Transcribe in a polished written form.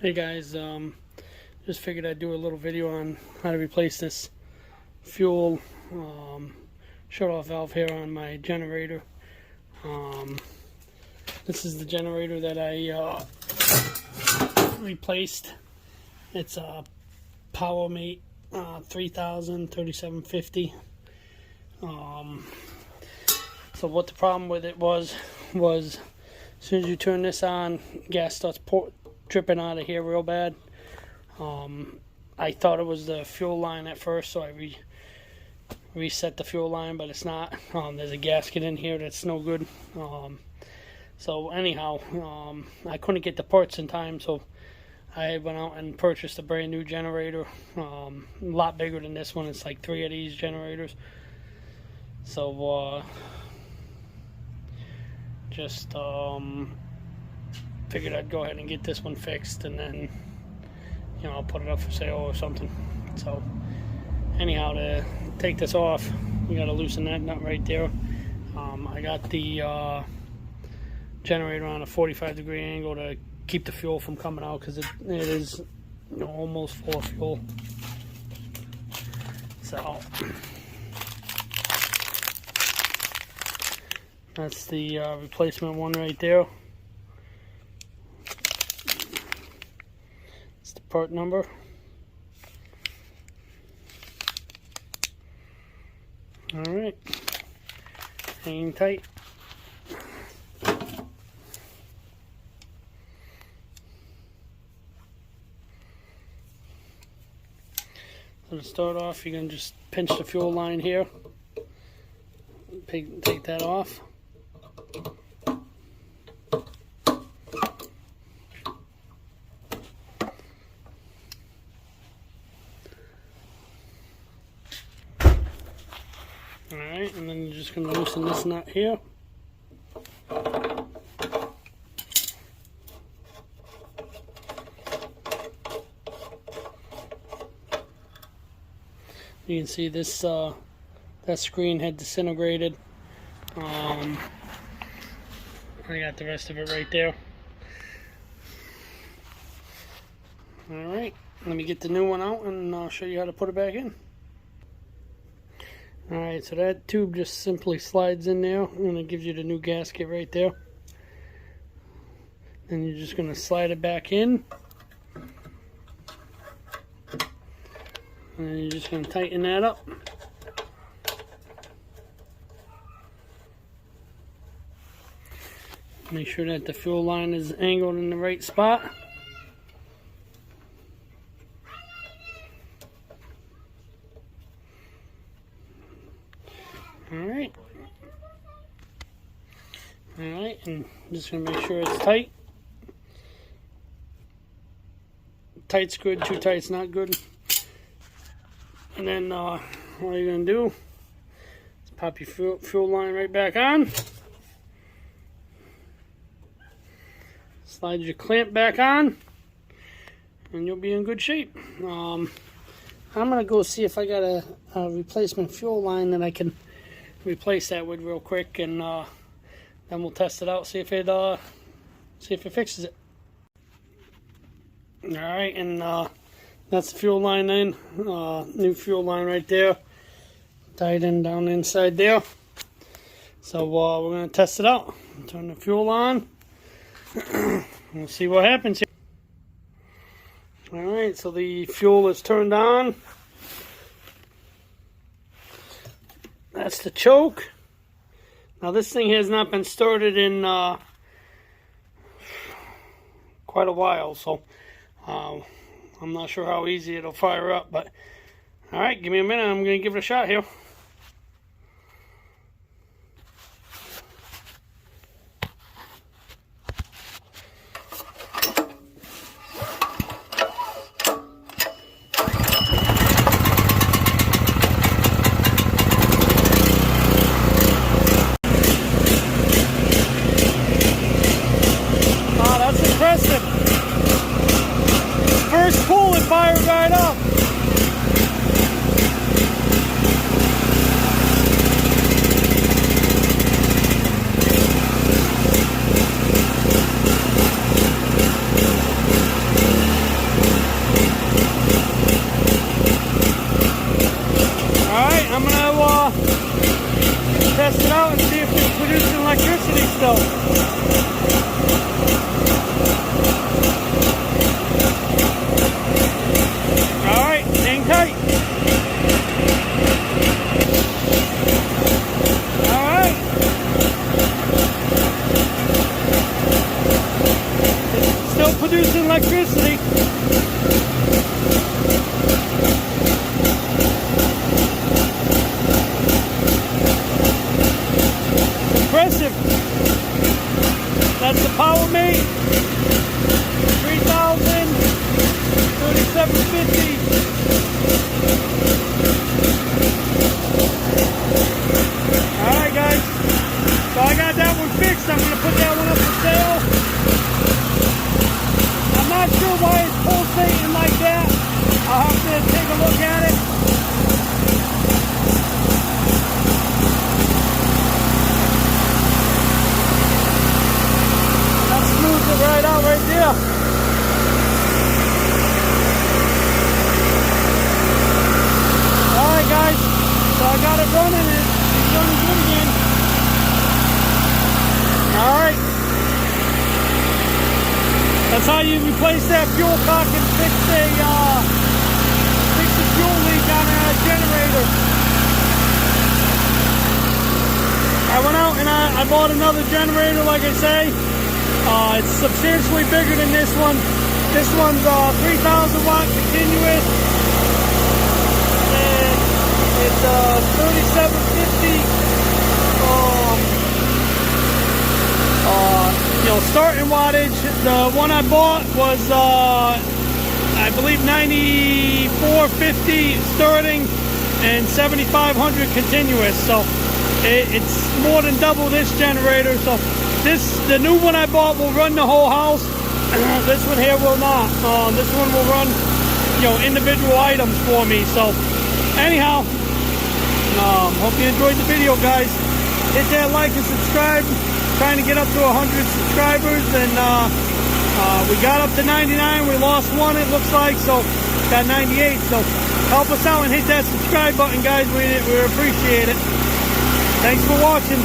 Hey guys, just figured I'd do a little video on how to replace this fuel shut-off valve here on my generator. This is the generator that I replaced. It's a powermate 3000 3750. So what the problem with it was as soon as you turn this on, gas starts dripping out of here real bad. I thought it was the fuel line at first, so I reset the fuel line, but it's not. There's a gasket in here that's no good. So anyhow, I couldn't get the parts in time, so I went out and purchased a brand new generator, a lot bigger than this one. It's like 3 of these generators. So just figured I'd go ahead and get this one fixed, and then I'll put it up for sale or something. So anyhow, to take this off, you got to loosen that nut right there. I got the generator on a 45-degree angle to keep the fuel from coming out, because it is almost full of fuel. So that's the replacement one right there. It's the part number. Alright, hanging tight. So to start off, you're going to just pinch the fuel line here. Take that off. Alright, and then you're just going to loosen this nut here. You can see this, that screen had disintegrated. I got the rest of it right there. Alright, let me get the new one out and I'll show you how to put it back in. Alright, so that tube just simply slides in there, and it gives you the new gasket right there. Then you're just going to slide it back in. And you're just going to tighten that up. Make sure that the fuel line is angled in the right spot. Alright, and I'm just going to make sure it's tight. Tight's good, too tight's not good. And then all you're going to do is pop your fuel line right back on. Slide your clamp back on, and you'll be in good shape. I'm going to go see if I got a replacement fuel line that I can replace that with real quick, and then we'll test it out, see if it fixes it. Alright, and that's the fuel line in. New fuel line right there, tied in down inside there. So we're going to test it out. Turn the fuel on. We'll see what happens here. Alright, so the fuel is turned on. That's the choke. Now this thing has not been started in quite a while, so I'm not sure how easy it'll fire up, but alright, give me a minute, I'm going to give it a shot here. First pull, it fired right up. So all right, hang tight. All right. It's still producing electricity. Impressive. That's the powermate. 3,000, 3750. Alright guys, so I got that one fixed. I'm going to put that one up for sale. I'm not sure why it's pulsating like that. I'll have to take a look at it. That smooths it right out right there. Alright guys, so I got it running and it's running good again. Alright. That's how you replace that fuel cock and fix a fuel leak on a generator. I went out and I bought another generator, like I say. It's substantially bigger than this one. This one's 3,000 watt continuous. And it's 3750. Starting wattage. The one I bought was I believe 9450 starting and 7500 continuous. So it's more than double this generator. So the new one I bought will run the whole house. This one here will not. This one will run, individual items for me. So anyhow, hope you enjoyed the video, guys. Hit that like and subscribe. Trying to get up to 100 subscribers, and we got up to 99. We lost one, it looks like, so got 98. So help us out and hit that subscribe button, guys. We appreciate it. Thanks for watching.